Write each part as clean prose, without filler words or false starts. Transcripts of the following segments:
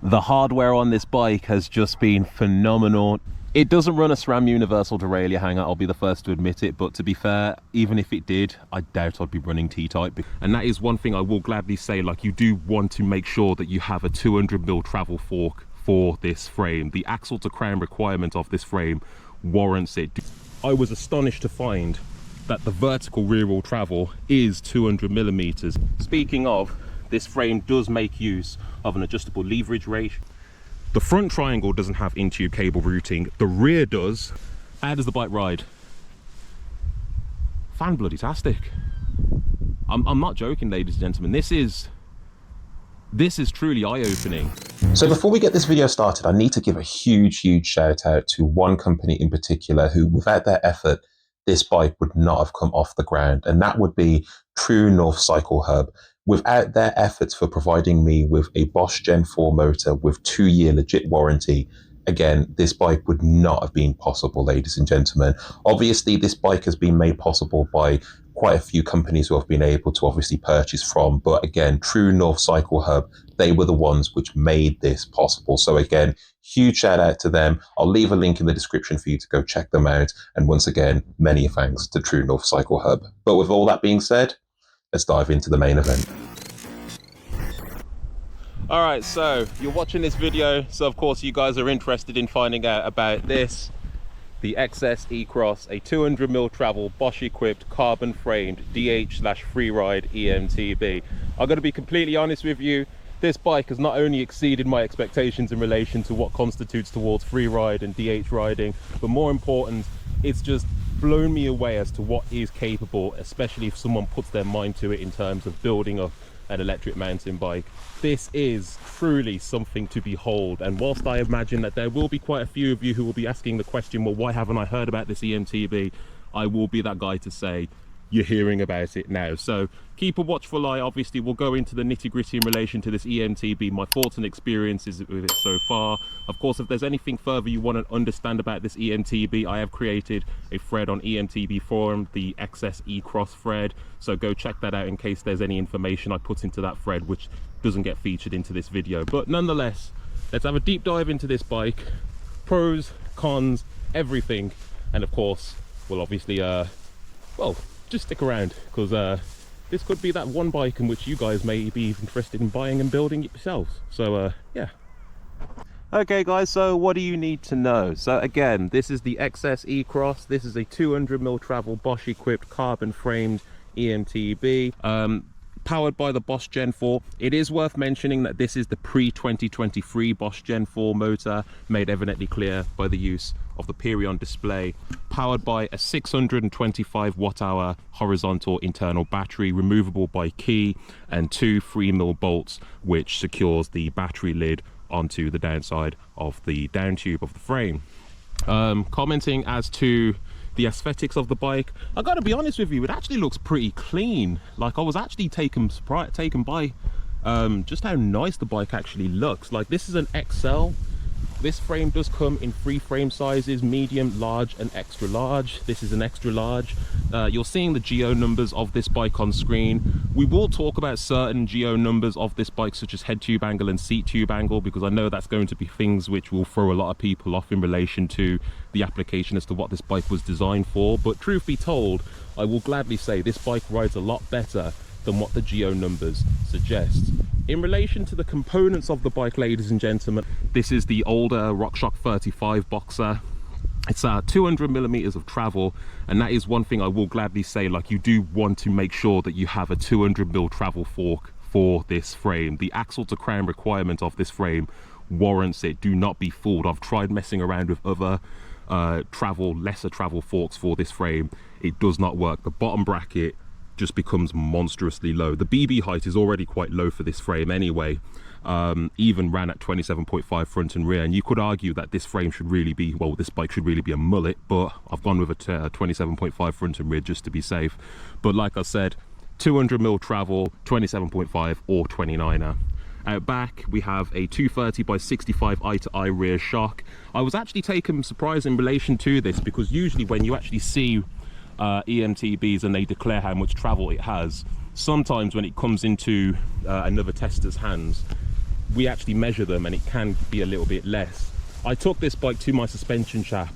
The hardware on this bike has just been phenomenal. It doesn't run a SRAM universal derailleur hanger, I'll be the first to admit it, but to be fair, even if it did, I doubt I'd be running T-type. And that is one thing I will gladly say, like, you do want to make sure that you have a 200mm travel fork for this frame. The axle to crown requirement of this frame warrants it. I was astonished to find that the vertical rear wheel travel is 200mm. Speaking of, this frame does make use of an adjustable leverage rate. The front triangle doesn't have in-tube cable routing, the rear does. How does the bike ride? Fan-bloody-tastic. I'm not joking, ladies and gentlemen. This is truly eye-opening. So before we get this video started, I need to give a huge shout out to one company in particular who, without their effort, this bike would not have come off the ground, and that would be True North Cycle Hub. Without their efforts for providing me with a Bosch Gen4 motor with 2-year legit warranty, again, this bike would not have been possible, ladies and gentlemen. Obviously, this bike has been made possible by quite a few companies who have been able to obviously purchase from, but again, True North Cycle Hub, they were the ones which made this possible. So again, huge shout out to them. I'll leave a link in the description for you to go check them out. And once again, many thanks to True North Cycle Hub. But with all that being said, let's dive into the main event. All right, so you're watching this video, so of course you guys are interested in finding out about this, the Exess E-Cross, a 200mm travel Bosch equipped carbon framed DH/freeride EMTB. I'm going to be completely honest with you, this bike has not only exceeded my expectations in relation to what constitutes towards freeride and DH riding, but more important, it's just blown me away as to what is capable, especially if someone puts their mind to it in terms of building up an electric mountain bike. This is truly something to behold, and whilst I imagine that there will be quite a few of you who will be asking the question, well, why haven't I heard about this EMTB? I will be that guy to say, you're hearing about it now. So keep a watchful eye. Obviously we'll go into the nitty-gritty in relation to this EMTB, my thoughts and experiences with it so far. Of course, if there's anything further you want to understand about this EMTB, I have created a thread on EMTB forum, the Exess E-Cross thread, so go check that out in case there's any information I put into that thread which doesn't get featured into this video. But nonetheless, let's have a deep dive into this bike, pros, cons, everything, and of course we'll obviously well, just stick around, because this could be that one bike in which you guys may be interested in buying and building it yourselves. So yeah. Okay guys, so what do you need to know? So again, this is the Exess E-Cross. This is a 200mm travel Bosch equipped carbon framed EMTB, powered by the Bosch Gen4. It is worth mentioning that this is the pre-2023 Bosch Gen4 motor, made evidently clear by the use of the Perion display, powered by a 625 watt-hour horizontal internal battery, removable by key, and 2 3mm bolts which secures the battery lid onto the downside of the down tube of the frame. Commenting as to the aesthetics of the bike, I gotta be honest with you, it actually looks pretty clean. Like, I was actually taken by just how nice the bike actually looks. Like, this is an XL. This frame does come in 3 frame sizes: medium, large, and extra large. This is an extra large. You're seeing the geo numbers of this bike on screen. We will talk about certain geo numbers of this bike, such as head tube angle and seat tube angle, because I know that's going to be things which will throw a lot of people off in relation to the application as to what this bike was designed for. But truth be told, I will gladly say this bike rides a lot better than what the geo numbers suggest. In relation to the components of the bike, ladies and gentlemen, this is the older RockShox 35 Boxer. It's 200mm of travel, and that is one thing I will gladly say, like, you do want to make sure that you have a 200mm travel fork for this frame. The axle to crown requirement of this frame warrants it. Do not be fooled. I've tried messing around with other lesser travel forks for this frame. It does not work. The bottom bracket just becomes monstrously low. The BB height is already quite low for this frame anyway, even ran at 27.5 front and rear, and you could argue that this frame should really be, well, this bike should really be a mullet, but I've gone with a 27.5 front and rear just to be safe. But like I said, 200mm travel, 27.5 or 29er. Out back we have a 230 by 65 eye-to-eye rear shock. I was actually taken surprise in relation to this, because usually when you actually see EMTBs and they declare how much travel it has, sometimes when it comes into another tester's hands, we actually measure them and it can be a little bit less. I took this bike to my suspension shop.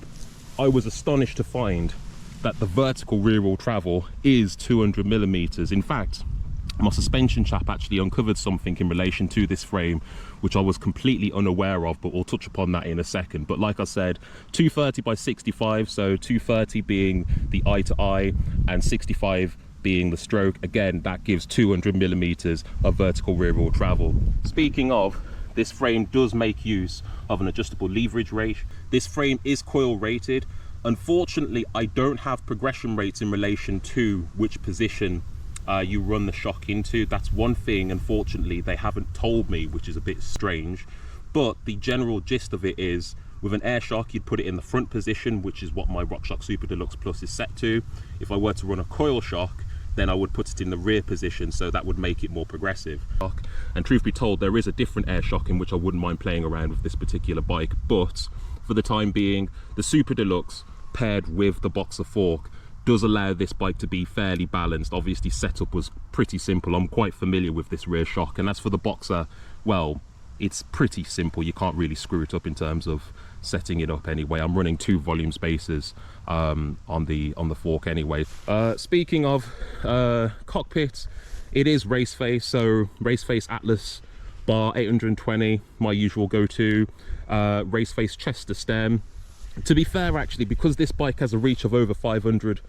I was astonished to find that the vertical rear wheel travel is 200 millimeters. In fact, my suspension chap actually uncovered something in relation to this frame which I was completely unaware of, but we'll touch upon that in a second. But like I said, 230 by 65, so 230 being the eye to eye and 65 being the stroke. Again, that gives 200 millimeters of vertical rear wheel travel. Speaking of, this frame does make use of an adjustable leverage rate. This frame is coil rated. Unfortunately, I don't have progression rates in relation to which position you run the shock into. That's one thing, unfortunately, they haven't told me, which is a bit strange. But the general gist of it is, with an air shock, you'd put it in the front position, which is what my RockShox Super Deluxe Plus is set to. If I were to run a coil shock, then I would put it in the rear position, so that would make it more progressive. And truth be told, there is a different air shock in which I wouldn't mind playing around with this particular bike, but for the time being, the Super Deluxe paired with the Boxer fork does allow this bike to be fairly balanced. Obviously, setup was pretty simple. I'm quite familiar with this rear shock, and as for the Boxer, well, it's pretty simple. You can't really screw it up in terms of setting it up anyway. I'm running 2 volume spacers on the fork anyway. Speaking of Cockpit, it is race face, so race face Atlas bar 820, my usual go-to. Race face Chester stem. To be fair, actually, because this bike has a reach of over 500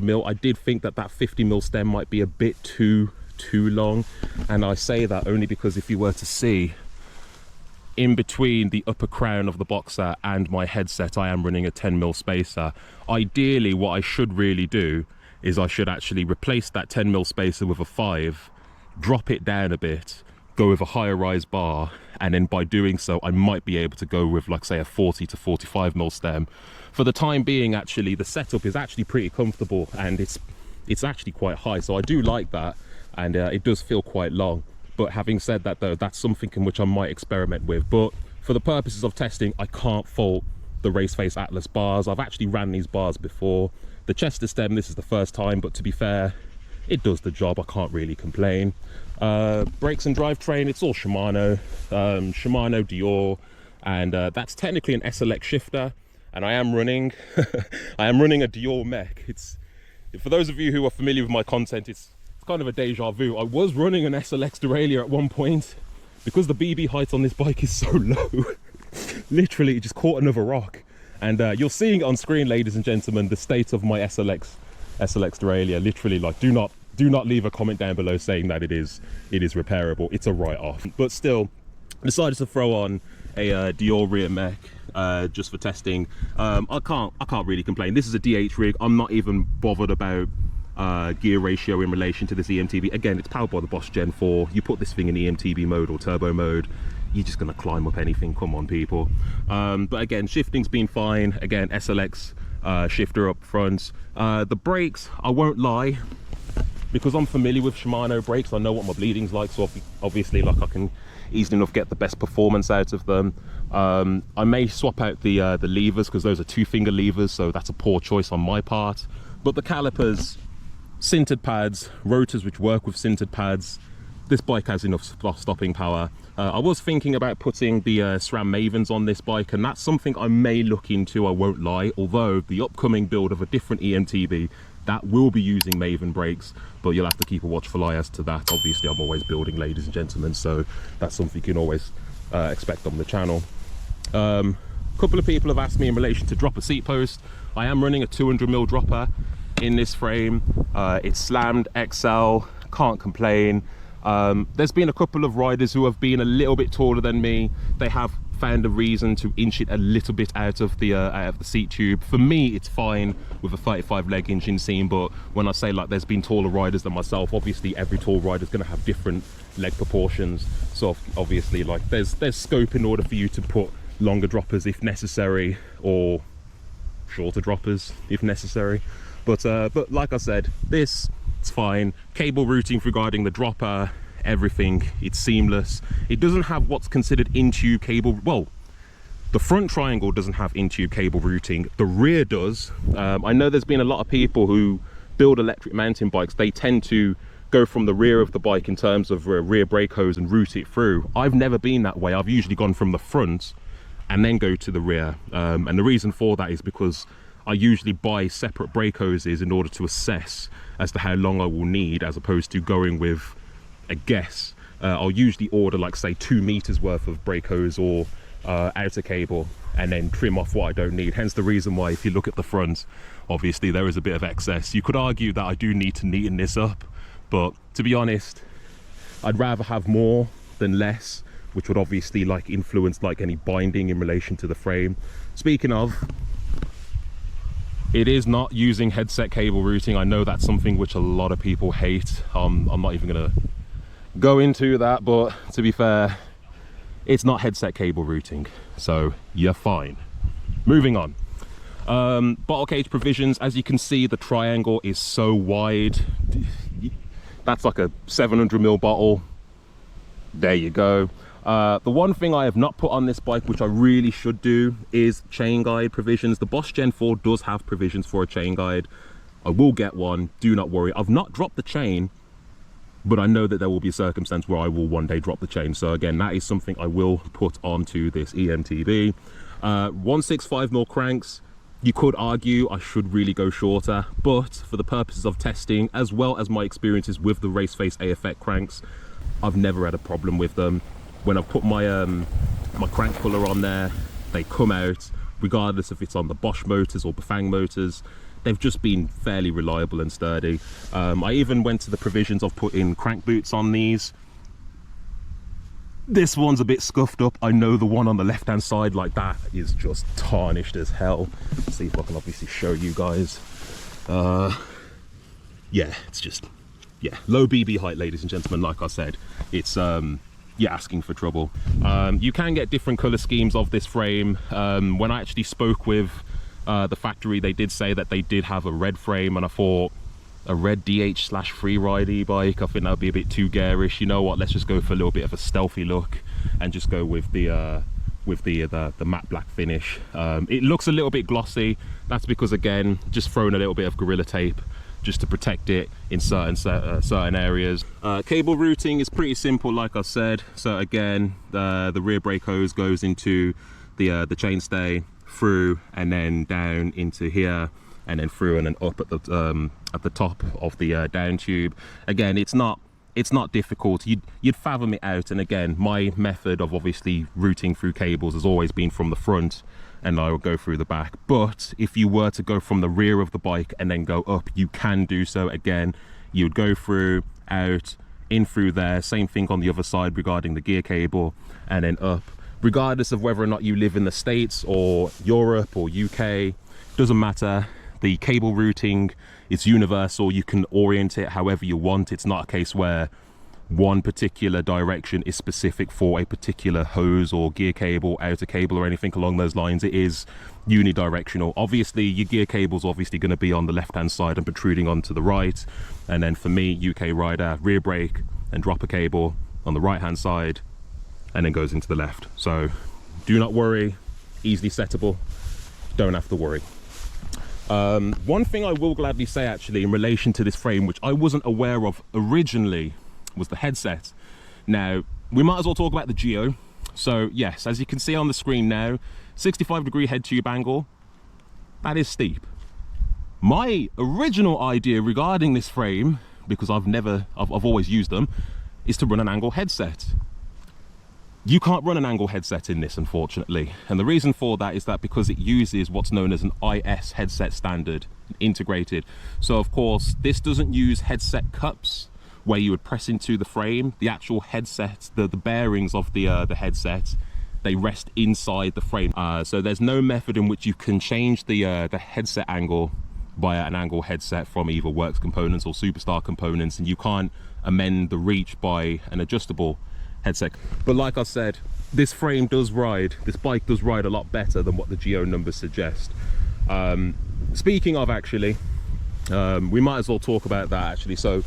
mil, I did think that that 50 mil stem might be a bit too long. And I say that only because if you were to see in between the upper crown of the Boxer and my headset, I am running a 10 mil spacer. Ideally, what I should really do is I should actually replace that 10 mil spacer with a 5, drop it down a bit, go with a higher rise bar, and then by doing so I might be able to go with, like, say, a 40 to 45 mil stem. For the time being, actually, the setup is actually pretty comfortable, and it's actually quite high, so I do like that, and it does feel quite long. But having said that, though, that's something in which I might experiment with. But for the purposes of testing, I can't fault the Raceface Atlas bars. I've actually ran these bars before. The Chester stem, this is the first time, but to be fair, it does the job. I can't really complain. Brakes and drivetrain, it's all Shimano, Dior, and that's technically an SLX shifter, and I am running I am running a Dior mech. It's, for those of you who are familiar with my content, it's kind of a deja vu. I was running an SLX derailleur at one point. Because the BB height on this bike is so low, literally it just caught another rock, and you're seeing it on screen, ladies and gentlemen, the state of my SLX derailleur. Literally, like, do not leave a comment down below saying that it is repairable. It's a write-off. But still, decided to throw on a Dior rear mech just for testing. I can't really complain. This is a DH rig. I'm not even bothered about gear ratio in relation to this EMTB. Again, it's powered by the Bosch Gen4. You put this thing in EMTB mode or turbo mode, you're just gonna climb up anything. Come on, people. But again, shifting's been fine. Again, SLX shifter up front. The brakes, I won't lie, because I'm familiar with Shimano brakes, I know what my bleeding's like, so obviously, like, I can easily enough get the best performance out of them. I may swap out the levers, because those are 2-finger levers, so that's a poor choice on my part. But the calipers, sintered pads, rotors which work with sintered pads, this bike has enough stopping power. I was thinking about putting the SRAM Mavens on this bike, and that's something I may look into, I won't lie, although the upcoming build of a different EMTB, that will be using Maven brakes, but you'll have to keep a watchful eye as to that. Obviously, I'm always building, ladies and gentlemen, so that's something you can always expect on the channel. A couple of people have asked me in relation to dropper seat post. I am running a 200mm dropper in this frame. It's slammed XL, can't complain. There's been a couple of riders who have been a little bit taller than me. They have found a reason to inch it a little bit out of the seat tube. For me, it's fine with a 35 leg inch inseam, but when I say, like, there's been taller riders than myself, obviously every tall rider is going to have different leg proportions, so obviously, like, there's scope in order for you to put longer droppers if necessary, or shorter droppers if necessary. But like I said, it's fine. Cable routing regarding the dropper, everything, it's seamless. It doesn't have what's considered in-tube cable. Well, the front triangle doesn't have in-tube cable routing. The rear does. I know there's been a lot of people who build electric mountain bikes. They tend to go from the rear of the bike in terms of rear brake hose and route it through. I've never been that way. I've usually gone from the front and then go to the rear. And the reason for that is because I usually buy separate brake hoses in order to assess as to how long I will need, as opposed to going with a guess. I'll usually order, like, say 2 meters worth of brake hose or outer cable, and then trim off what I don't need. Hence the reason why, if you look at the front, obviously there is a bit of excess. You could argue that I do need to neaten this up, but to be honest, I'd rather have more than less, which would obviously like influence like any binding in relation to the frame. Speaking of, it is not using headset cable routing. I know that's something which a lot of people hate. I'm not even gonna go into that, but to be fair, it's not headset cable routing, so you're fine. Moving on. Bottle cage provisions. As you can see, the triangle is so wide. That's like a 700ml bottle. There you go. The one thing I have not put on this bike, which I really should do, is chain guide provisions. The Bosch Gen4 does have provisions for a chain guide. I will get one, do not worry. I've not dropped the chain, but I know that there will be a circumstance where I will one day drop the chain. So again, that is something I will put onto this EMTB. 165mm cranks. You could argue I should really go shorter, but for the purposes of testing, as well as my experiences with the Raceface AFX cranks, I've never had a problem with them. When I've put my my crank puller on there, they come out, regardless if it's on the Bosch motors or Bafang motors. They've just been fairly reliable and sturdy. I even went to the provisions of putting crank boots on these. This one's a bit scuffed up. I know the one on the left hand side, like that, is just tarnished as hell. Let's see if I can obviously show you guys. Yeah, it's just, yeah, low BB height, ladies and gentlemen. Like I said, it's you're asking for trouble. You can get different color schemes of this frame. When I actually spoke with the factory, they did say that they did have a red frame, and I thought, a red DH/free ride e-bike, I think that would be a bit too garish. You know what, let's just go for a little bit of a stealthy look and just go with the matte black finish. It looks a little bit glossy. That's because, again, just throwing a little bit of Gorilla Tape just to protect it in certain areas. Cable routing is pretty simple, like I said. So again, the rear brake hose goes into the chainstay, through and then down into here, and then through and then up at the top of the down tube. Again, it's not difficult. You'd fathom it out. And again, my method of obviously routing through cables has always been from the front, and I will go through the back. But if you were to go from the rear of the bike and then go up, you can do so. Again, you would go through, out, in through there. Same thing on the other side regarding the gear cable, and then up. Regardless of whether or not you live in the States or Europe or UK, doesn't matter. The cable routing is universal. You can orient it however you want. It's not a case where one particular direction is specific for a particular hose or gear cable, outer cable, or anything along those lines. It is unidirectional. Obviously, your gear cable's obviously going to be on the left-hand side and protruding onto the right. And then for me, UK rider, rear brake and dropper cable on the right-hand side, and then goes into the left. So do not worry, easily settable, don't have to worry. One thing I will gladly say actually in relation to this frame, which I wasn't aware of originally, was the headset. Now, we might as well talk about the Geo. So yes, as you can see on the screen now, 65-degree head tube angle, that is steep. My original idea regarding this frame, because I've always used them, is to run an angle headset. You can't run an angle headset in this, unfortunately. And the reason for that is that because it uses what's known as an IS headset standard, integrated. So of course, this doesn't use headset cups where you would press into the frame. The actual headset, the bearings of the headset, they rest inside the frame. So there's no method in which you can change the headset angle via an angle headset from either Works components or Superstar components, and you can't amend the reach by an adjustable headset. But like I said, this frame does ride, this bike does ride a lot better than what the Geo numbers suggest. Speaking of, actually, we might as well talk about that actually. So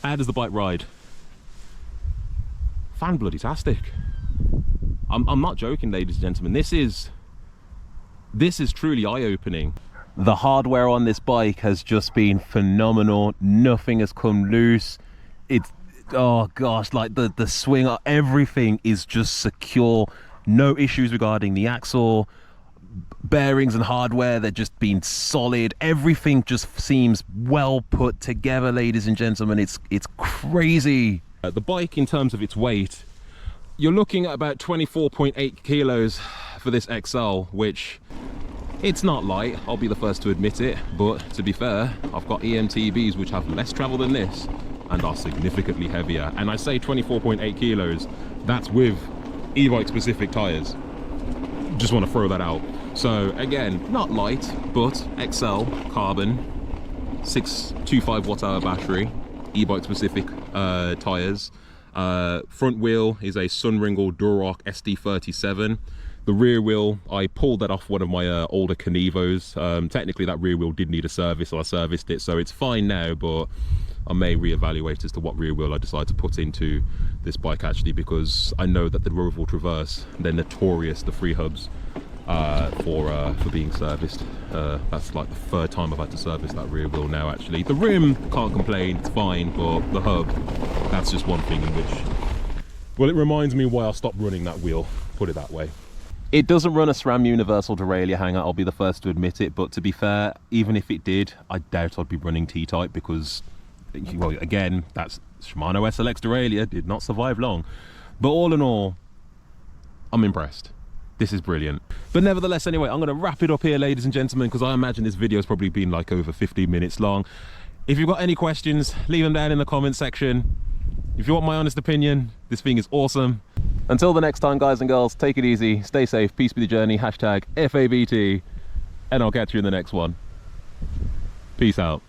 how does the bike ride? Fan bloody tastic. I'm not joking, ladies and gentlemen. This is truly eye-opening. The hardware on this bike has just been phenomenal. Nothing has come loose. it's, oh gosh, like the swing, everything is just secure. No issues regarding the axle, bearings and hardware. They're just being solid. Everything just seems well put together, ladies and gentlemen. It's crazy. The bike, in terms of its weight, you're looking at about 24.8 kilos for this XL, which it's not light, I'll be the first to admit it, but to be fair, I've got EMTBs which have less travel than this and are significantly heavier. And I say 24.8 kilos, that's with e-bike specific tires. Just want to throw that out. So again, not light, but XL, carbon, 625 watt-hour battery, e-bike specific tires. Front wheel is a Sunringle Duroc SD37. The rear wheel, I pulled that off one of my older Canevos. Technically that rear wheel did need a service, so I serviced it, so it's fine now, but I may reevaluate as to what rear wheel I decide to put into this bike, actually, because I know that the Roval Traverse, they're notorious, the free hubs, for being serviced. That's like the third time I've had to service that rear wheel now, actually. The rim, can't complain, it's fine, but the hub, that's just one thing in which, well, it reminds me why I stopped running that wheel, put it that way. It doesn't run a SRAM universal derailleur hanger, I'll be the first to admit it, but to be fair, even if it did, I doubt I'd be running T-type because, well, again, that's Shimano SLX derailleur, did not survive long. But all in all, I'm impressed. This is brilliant. But nevertheless, anyway, I'm going to wrap it up here, ladies and gentlemen, because I imagine this video has probably been like over 15 minutes long. If you've got any questions, leave them down in the comment section. If you want my honest opinion, this thing is awesome. Until the next time, guys and girls, take it easy, stay safe, peace be the journey, hashtag FABT, and I'll catch you in the next one. Peace out.